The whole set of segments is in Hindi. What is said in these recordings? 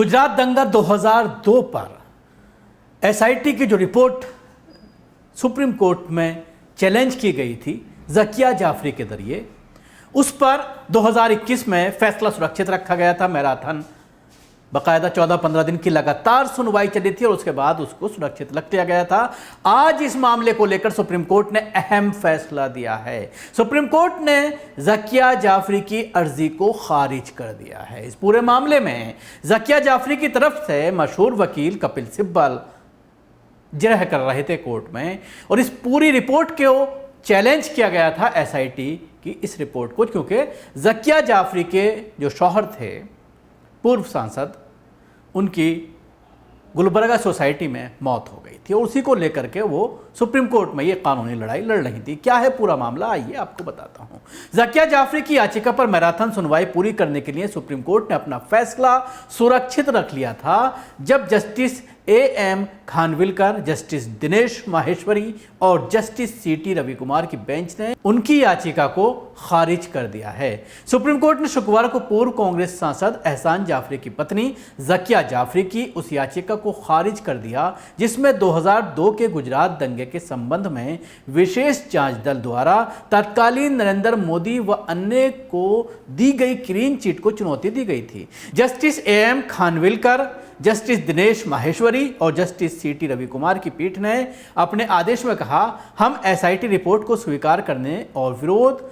गुजरात दंगा 2002 पर एसआईटी की जो रिपोर्ट सुप्रीम कोर्ट में चैलेंज की गई थी ज़किया जाफरी के जरिए, उस पर 2021 में फैसला सुरक्षित रखा गया था। मैराथन बाकायदा 14-15 दिन की लगातार सुनवाई चली थी और उसके बाद उसको सुरक्षित रख दिया गया था। आज इस मामले को लेकर सुप्रीम कोर्ट ने अहम फैसला दिया है। सुप्रीम कोर्ट ने ज़किया जाफरी की अर्जी को खारिज कर दिया है। इस पूरे मामले में ज़किया जाफरी की तरफ से मशहूर वकील कपिल सिब्बल जिरह कर रहे थे कोर्ट में, और इस पूरी रिपोर्ट को चैलेंज किया गया था एसआईटी की इस रिपोर्ट को, क्योंकि ज़किया जाफरी के जो शौहर थे पूर्व सांसद, उनकी गुलबर्गा सोसाइटी में मौत हो गई थी और उसी को लेकर के वो सुप्रीम कोर्ट में ये कानूनी लड़ाई लड़ रही थी। क्या है पूरा मामला, आइए आपको बताता हूं। ज़किया जाफरी की याचिका पर मैराथन सुनवाई पूरी करने के लिए सुप्रीम कोर्ट ने अपना फैसला सुरक्षित रख लिया था, जब justice AM Khanwilkar, justice Dinesh Maheshwari और जस्टिस सीटी रविकुमार की बेंच ने उनकी याचिका को खारिज कर दिया है। सुप्रीम कोर्ट ने शुक्रवार को पूर्व कांग्रेस सांसद एहसान जाफरी की पत्नी ज़किया जाफरी की उस याचिका को खारिज कर दिया जिसमें 2002 के गुजरात दंगे के संबंध में विशेष जांच दल द्वारा तत्कालीन नरेंद्र मोदी व अन्य को दी गई क्लीन चिट को चुनौती दी गई थी। Justice AM Khanwilkar, justice Dinesh Maheshwari और जस्टिस सीटी रविकुमार की पीठ ने अपने आदेश में कहा, हम एसआईटी रिपोर्ट को स्वीकार करने और विरोध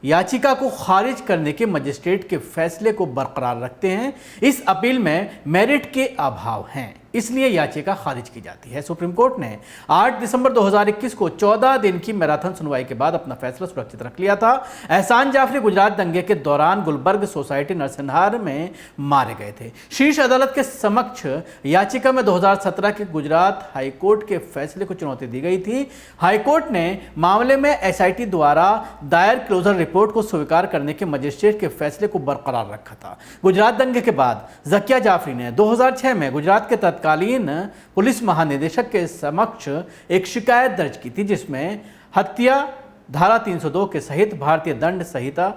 याचिका को खारिज करने के मजिस्ट्रेट के फैसले को बरकरार रखते हैं। इस अपील में मेरिट के अभाव हैं, इसलिए याचिका खारिज की जाती है। सुप्रीम कोर्ट ने 8 दिसंबर 2021 को 14 दिन की मैराथन सुनवाई के बाद अपना फैसला सुरक्षित रख लिया था। एहसान जाफरी गुजरात दंगे के दौरान गुलबर्ग सोसाइटी नरसिंहार में मारे गए थे। शीर्ष अदालत के समक्ष याचिका में 2017 के गुजरात हाईकोर्ट के फैसले को चुनौती दी गई थी। हाईकोर्ट ने मामले में एसआईटी द्वारा दायर क्लोजर रिपोर्ट को स्वीकार करने के मजिस्ट्रेट के फैसले को बरकरार रखा था। गुजरात दंगे के बाद ज़किया जाफरी ने 2006 में गुजरात के तत्कालीन पुलिस महानिदेशक के समक्ष एक शिकायत दर्ज की थी, जिसमें हत्या धारा 302 के सहित भारतीय दंड संहिता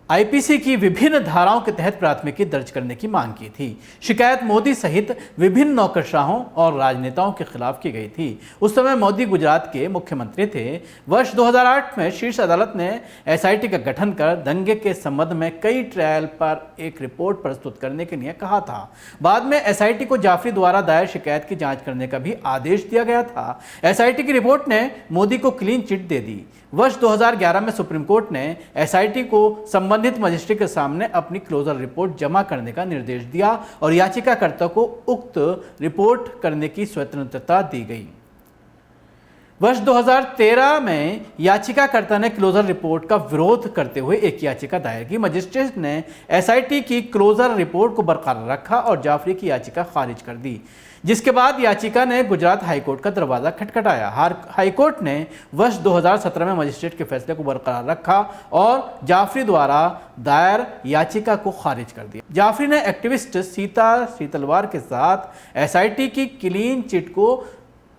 आईपीसी की विभिन्न धाराओं के तहत प्राथमिकी दर्ज करने की मांग की थी। शिकायत मोदी सहित विभिन्न नौकरशाहों और राजनेताओं के खिलाफ की गई थी। उस समय मोदी गुजरात के मुख्यमंत्री थे। वर्ष 2008 में शीर्ष अदालत ने एसआईटी का गठन कर दंगे के संबंध में कई ट्रायल पर एक रिपोर्ट प्रस्तुत करने के लिए कहा था। बाद में एसआईटी को जाफरी द्वारा दायर शिकायत की जांच करने का भी आदेश दिया गया था। एसआईटी की रिपोर्ट ने मोदी को क्लीन चिट दे दी। वर्ष 2011 में सुप्रीम कोर्ट ने एसआईटी को संबंधित मजिस्ट्रेट के सामने अपनी क्लोजर रिपोर्ट जमा करने का निर्देश दिया और याचिकाकर्ता को उक्त रिपोर्ट करने की स्वतंत्रता दी गई। वर्ष 2013 में याचिकाकर्ता ने क्लोजर रिपोर्ट का विरोध करते हुए एक याचिका दायर की। मजिस्ट्रेट ने एसआईटी की क्लोजर रिपोर्ट को बरकरार रखा और जाफरी की याचिका खारिज कर दी, जिसके बाद याचिका ने गुजरात हाईकोर्ट का दरवाजा खटखटाया। हाईकोर्ट ने वर्ष 2017 में मजिस्ट्रेट के फैसले को बरकरार रखा और जाफरी द्वारा दायर याचिका को खारिज कर दिया। जाफरी ने एक्टिविस्ट सीता शीतलवार के साथ एसआईटी की क्लीन चिट को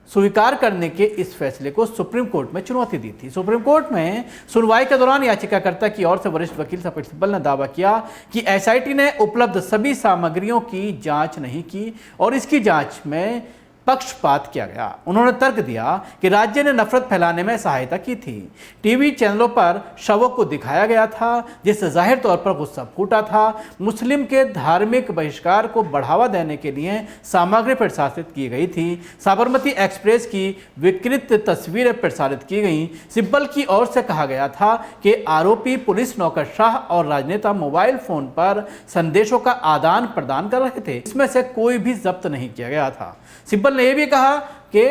स्वीकार करने के इस फैसले को सुप्रीम कोर्ट में चुनौती दी थी। सुप्रीम कोर्ट में सुनवाई के दौरान याचिकाकर्ता की ओर से वरिष्ठ वकील कपिल सिब्बल ने दावा किया कि एसआईटी ने उपलब्ध सभी सामग्रियों की जांच नहीं की और इसकी जांच में पक्षपात किया गया। उन्होंने तर्क दिया कि राज्य ने नफरत फैलाने में सहायता की थी। टीवी चैनलों पर शवों को दिखाया गया था, जिससे जाहिर तौर पर गुस्सा फूटा था। मुस्लिम के धार्मिक बहिष्कार को बढ़ावा देने के लिए सामग्री प्रसारित की गई थी। साबरमती एक्सप्रेस की विकृत तस्वीरें प्रसारित की गईं। सिब्बल की ओर से कहा गया था कि आरोपी पुलिस नौकरशाह और राजनेता मोबाइल फोन पर संदेशों का आदान प्रदान कर रहे थे। इसमें से कोई भी जब्त नहीं किया गया था। सिब्बल ने यह भी कहा कि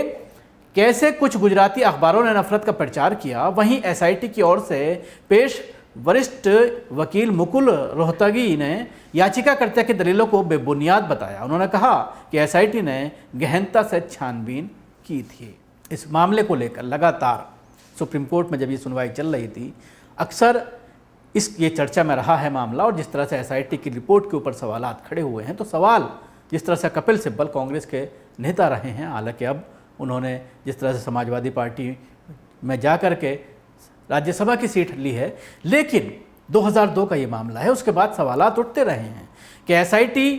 कैसे कुछ गुजराती अखबारों ने नफरत का प्रचार किया। वहीं एसआईटी की ओर से पेश वरिष्ठ वकील मुकुल रोहतगी ने याचिकाकर्ता की दलीलों को बेबुनियाद बताया। उन्होंने कहा कि एसआईटी ने गहनता से छानबीन की थी। इस मामले को लेकर लगातार सुप्रीम कोर्ट में जब ये सुनवाई चल रही थी, अक्सर ये चर्चा में रहा है मामला, और जिस तरह से एसआईटी की रिपोर्ट के ऊपर सवालात खड़े हुए हैं, तो सवाल जिस तरह से कपिल सिब्बल कांग्रेस के नेता रहे हैं, हालांकि अब उन्होंने जिस तरह से समाजवादी पार्टी में जा कर के राज्यसभा की सीट ली है, लेकिन 2002 का ये मामला है, उसके बाद सवालात उठते रहे हैं कि एसआईटी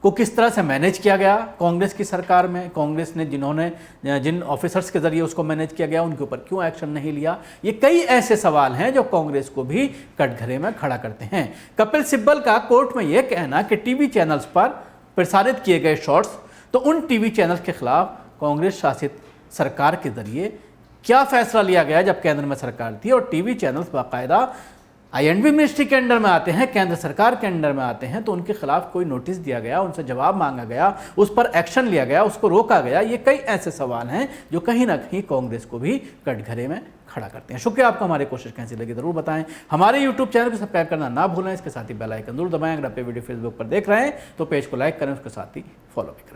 को किस तरह से मैनेज किया गया कांग्रेस की सरकार में, कांग्रेस ने जिन ऑफिसर्स के जरिए उसको मैनेज किया गया उनके ऊपर क्यों एक्शन नहीं लिया। ये कई ऐसे सवाल हैं जो कांग्रेस को भी कटघरे में खड़ा करते हैं। कपिल सिब्बल का कोर्ट में यह कहना कि टीवी चैनल्स पर प्रसारित किए गए शॉर्ट्स, तो उन टीवी चैनल्स के खिलाफ कांग्रेस शासित सरकार के जरिए क्या फैसला लिया गया जब केंद्र में सरकार थी और टीवी चैनल्स बाकायदा आईएनबी मिनिस्ट्री के अंडर में आते हैं, केंद्र सरकार के अंडर में आते हैं, तो उनके खिलाफ कोई नोटिस दिया गया, उनसे जवाब मांगा गया, उस पर एक्शन लिया गया, उसको रोका गया। ये कई ऐसे सवाल हैं जो कहीं ना कहीं कांग्रेस को भी कटघरे में खड़ा करते हैं। शुक्रिया आपको, हमारी कोशिश कैसी लगी जरूर बताएं। हमारे यूट्यूब चैनल को सब्सक्राइब करना ना भूलें, इसके साथ ही बेल आइकन जरूर दबाएं। अगर आप ये वीडियो फेसबुक पर देख रहे हैं तो पेज को लाइक करें, उसके साथ ही फॉलो भी करें।